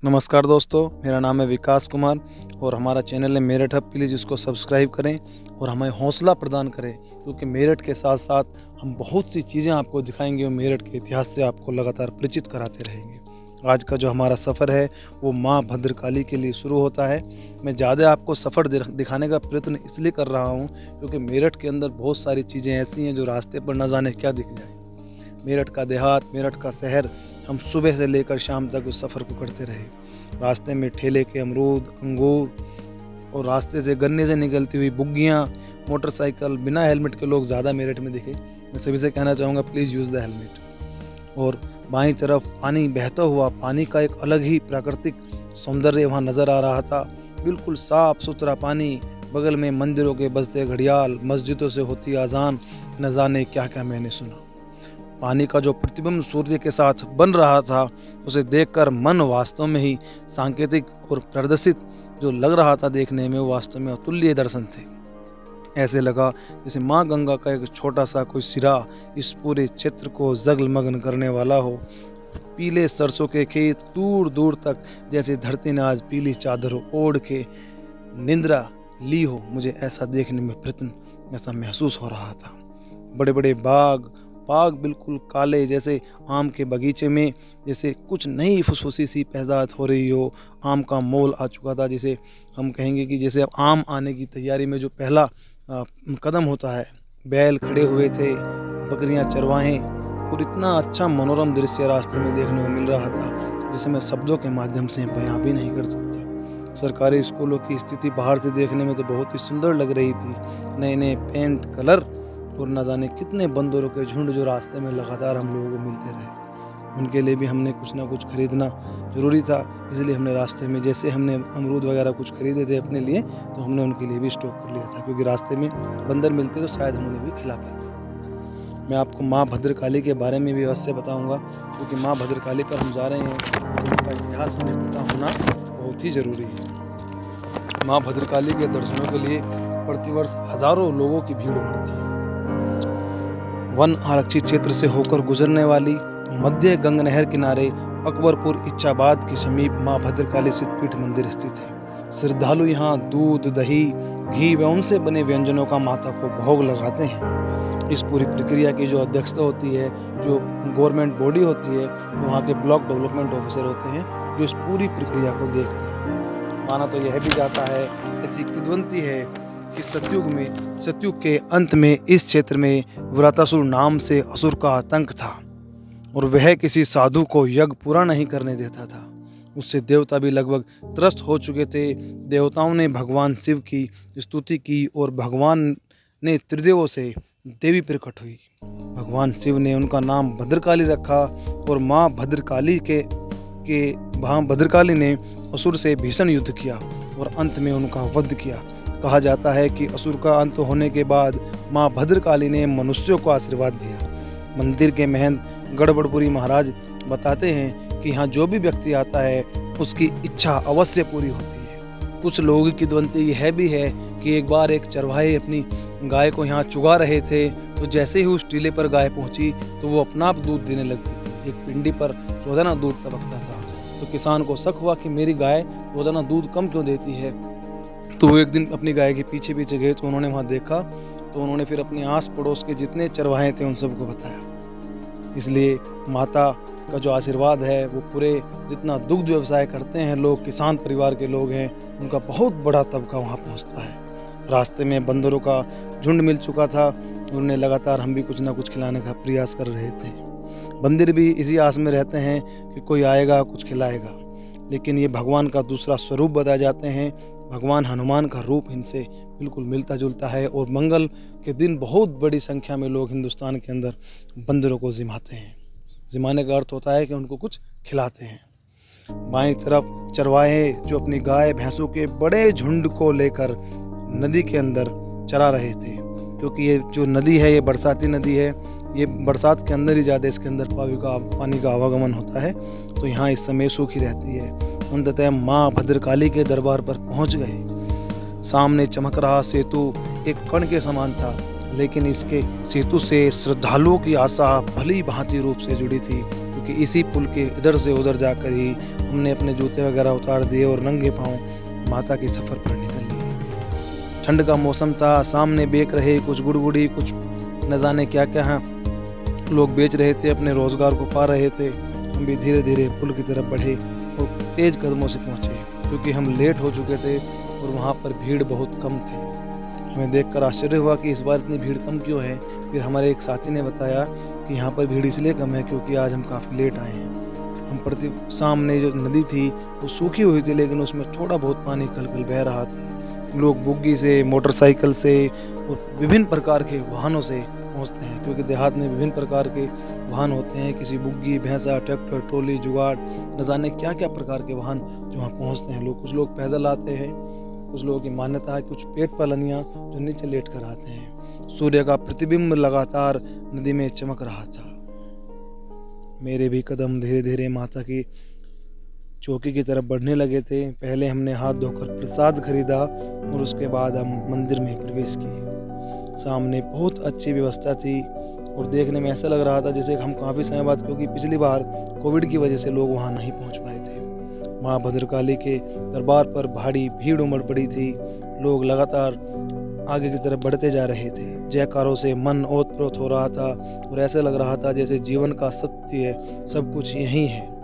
नमस्कार दोस्तों, मेरा नाम है विकास कुमार और हमारा चैनल है मेरठ हब। प्लीज़ इसको सब्सक्राइब करें और हमें हौसला प्रदान करें, क्योंकि मेरठ के साथ साथ हम बहुत सी चीज़ें आपको दिखाएंगे और मेरठ के इतिहास से आपको लगातार परिचित कराते रहेंगे। आज का जो हमारा सफ़र है वो माँ भद्रकाली के लिए शुरू होता है। मैं ज़्यादा आपको सफ़र दिखाने का प्रयत्न इसलिए कर रहा हूँ क्योंकि मेरठ के अंदर बहुत सारी चीज़ें ऐसी हैं जो रास्ते पर न जाने क्या दिख जाए। मेरठ का देहात, मेरठ का शहर, हम सुबह से लेकर शाम तक उस सफ़र को करते रहे। रास्ते में ठेले के अमरूद, अंगूर और रास्ते से गन्ने से निकलती हुई बुग्गियाँ, मोटरसाइकिल, बिना हेलमेट के लोग ज़्यादा मेरठ में दिखे। मैं सभी से कहना चाहूँगा, प्लीज़ यूज़ द हेलमेट। और बाईं तरफ पानी बहता हुआ, पानी का एक अलग ही प्राकृतिक सौंदर्य वहाँ नज़र आ रहा था। बिल्कुल साफ़ सुथरा पानी, बगल में मंदिरों के बजते घड़ियाल, मस्जिदों से होती आज़ान, न जाने क्या क्या मैंने सुना। पानी का जो प्रतिबिंब सूर्य के साथ बन रहा था, उसे देखकर मन वास्तव में ही सांकेतिक और प्रदर्शित जो लग रहा था देखने में, वो वास्तव में अतुल्य दर्शन थे। ऐसे लगा जैसे माँ गंगा का एक छोटा सा कोई सिरा इस पूरे क्षेत्र को जगमगन करने वाला हो। पीले सरसों के खेत दूर दूर तक, जैसे धरती ने आज पीली चादर ओढ़ के निंद्रा ली हो। मुझे ऐसा देखने में प्रयत्न ऐसा महसूस हो रहा था। बड़े बड़े बाग बिल्कुल काले, जैसे आम के बगीचे में जैसे कुछ नई फुसफुसी सी पैदात हो रही हो। आम का मोल आ चुका था, जिसे हम कहेंगे कि जैसे आम आने की तैयारी में जो पहला कदम होता है। बैल खड़े हुए थे, बकरियां चरवाहें, और इतना अच्छा मनोरम दृश्य रास्ते में देखने को मिल रहा था जिसे मैं शब्दों के माध्यम से बयां भी नहीं कर सकता। सरकारी स्कूलों की स्थिति बाहर से देखने में तो बहुत ही सुंदर लग रही थी। नए नए पेंट कलर और न जाने कितने बंदरों के झुंड जो रास्ते में लगातार हम लोगों को मिलते रहे। उनके लिए भी हमने कुछ ना कुछ खरीदना ज़रूरी था, इसलिए हमने रास्ते में, जैसे हमने अमरूद वगैरह कुछ खरीदे थे अपने लिए, तो हमने उनके लिए भी स्टॉक कर लिया था, क्योंकि रास्ते में बंदर मिलते तो शायद हम उन्हें भी खिला पाते। मैं आपको माँ भद्रकाली के बारे में भी अवश्य बताऊँगा, क्योंकि माँ भद्रकाली पर हम जा रहे हैं तो उनका इतिहास हमें पता होना बहुत ही ज़रूरी है। माँ भद्रकाली के दर्शनों के लिए प्रतिवर्ष हज़ारों लोगों की भीड़ उमड़ती है। वन आरक्षित क्षेत्र से होकर गुजरने वाली मध्य गंगा नहर किनारे अकबरपुर इच्छाबाद के समीप माँ भद्रकाली सिद्धपीठ मंदिर स्थित है। श्रद्धालु यहाँ दूध, दही, घी व उनसे बने व्यंजनों का माता को भोग लगाते हैं। इस पूरी प्रक्रिया की जो अध्यक्षता होती है, जो गवर्नमेंट बॉडी होती है, वहाँ के ब्लॉक डेवलपमेंट ऑफिसर होते हैं जो इस पूरी प्रक्रिया को देखते हैं। माना तो यह भी जाता है, ऐसी किंवदंती है कि सतयुग के अंत में इस क्षेत्र में वृत्रासुर नाम से असुर का आतंक था, और वह किसी साधु को यज्ञ पूरा नहीं करने देता था। उससे देवता भी लगभग त्रस्त हो चुके थे। देवताओं ने भगवान शिव की स्तुति की और भगवान ने त्रिदेवों से देवी प्रकट हुई। भगवान शिव ने उनका नाम भद्रकाली रखा और माँ भद्रकाली ने असुर से भीषण युद्ध किया और अंत में उनका वध किया। कहा जाता है कि असुर का अंत होने के बाद माँ भद्रकाली ने मनुष्यों को आशीर्वाद दिया। मंदिर के महंत गड़बड़पुरी महाराज बताते हैं कि यहाँ जो भी व्यक्ति आता है उसकी इच्छा अवश्य पूरी होती है। कुछ लोगों की किंवदंती यह भी है कि एक बार एक चरवाहे अपनी गाय को यहाँ चुगा रहे थे, तो जैसे ही उस टीले पर गाय पहुँची तो वो अपना आप दूध देने लगती थी। एक पिंडी पर रोजाना दूध टपकता था, तो किसान को शक हुआ कि मेरी गाय रोजाना दूध कम क्यों देती है। तो वो एक दिन अपनी गाय के पीछे पीछे गए, तो उन्होंने वहाँ देखा, तो उन्होंने फिर अपने आस पड़ोस के जितने चरवाहे थे उन सबको बताया। इसलिए माता का जो आशीर्वाद है वो पूरे जितना दुग्ध व्यवसाय करते हैं लोग, किसान परिवार के लोग हैं, उनका बहुत बड़ा तबका वहाँ पहुँचता है। रास्ते में बंदरों का झुंड मिल चुका था, उन्हें लगातार हम भी कुछ ना कुछ खिलाने का प्रयास कर रहे थे। बंदर भी इसी आस में रहते हैं कि कोई आएगा कुछ खिलाएगा, लेकिन ये भगवान का दूसरा स्वरूप बताए जाते हैं। भगवान हनुमान का रूप इनसे बिल्कुल मिलता जुलता है, और मंगल के दिन बहुत बड़ी संख्या में लोग हिंदुस्तान के अंदर बंदरों को जिमाते हैं। जिमाने का अर्थ होता है कि उनको कुछ खिलाते हैं। बाईं तरफ चरवाहे जो अपनी गाय भैंसों के बड़े झुंड को लेकर नदी के अंदर चरा रहे थे, क्योंकि ये जो नदी है ये बरसाती नदी है। ये बरसात के अंदर ही ज़्यादा इसके अंदर पानी का आवागमन होता है, तो यहाँ इस समय सूखी रहती है। अंततः माँ भद्रकाली के दरबार पर पहुँच गए। सामने चमक रहा सेतु एक कण के समान था, लेकिन इसके सेतु से श्रद्धालुओं की आशा भली भांति रूप से जुड़ी थी, क्योंकि इसी पुल के इधर से उधर जाकर ही हमने अपने जूते वगैरह उतार दिए और नंगे पाँव माता के सफ़र पर निकल लिए। ठंड का मौसम था, सामने बेच रहे कुछ गुड़गुड़ी, कुछ न जाने क्या क्या लोग बेच रहे थे, अपने रोज़गार को पा रहे थे। हम भी धीरे धीरे पुल की तरफ बढ़े और तेज़ कदमों से पहुँचे, क्योंकि हम लेट हो चुके थे और वहाँ पर भीड़ बहुत कम थी। हमें देखकर आश्चर्य हुआ कि इस बार इतनी भीड़ कम क्यों है। फिर हमारे एक साथी ने बताया कि यहाँ पर भीड़ इसलिए कम है क्योंकि आज हम काफ़ी लेट आए हैं। हम सामने जो नदी थी वो सूखी हुई थी, लेकिन उसमें थोड़ा बहुत पानी कल बह रहा था। लोग बुग्गी से, मोटरसाइकिल से और विभिन्न प्रकार के वाहनों से पहुँचते हैं, क्योंकि देहात में विभिन्न प्रकार के वाहन होते हैं। किसी बुग्गी, भैंसा, ट्रैक्टर, ट्रॉली, जुगाड़, न जाने क्या क्या प्रकार के वाहन जो वहाँ पहुँचते हैं। कुछ लोग पैदल आते हैं, कुछ लोगों की मान्यता है कुछ पेट पालनियाँ जो नीचे लेट कर आते हैं। सूर्य का प्रतिबिंब लगातार नदी में चमक रहा था। मेरे भी कदम धीरे धीरे माता की चौकी की तरफ बढ़ने लगे थे। पहले हमने हाथ धोकर प्रसाद खरीदा और उसके बाद हम मंदिर में प्रवेश किए। सामने बहुत अच्छी व्यवस्था थी और देखने में ऐसा लग रहा था जैसे हम काफ़ी समय बाद, क्योंकि पिछली बार कोविड की वजह से लोग वहाँ नहीं पहुँच पाए थे। माँ भद्रकाली के दरबार पर भारी भीड़ उमड़ पड़ी थी। लोग लगातार आगे की तरफ बढ़ते जा रहे थे। जयकारों से मन ओत-प्रोत हो रहा था और ऐसा लग रहा था जैसे जीवन का सत्य है, सब कुछ यहीं है।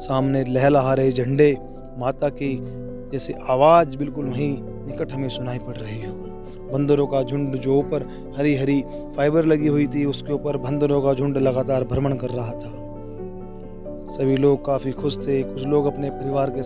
सामने लहलहा रहे झंडे, माता की जैसे आवाज़ बिल्कुल वहीं निकट हमें सुनाई पड़ रही हो। बंदरों का झुंड जो ऊपर हरी हरी फाइबर लगी हुई थी, उसके ऊपर बंदरों का झुंड लगातार भ्रमण कर रहा था। सभी लोग काफ़ी खुश थे। कुछ लोग अपने परिवार के साथ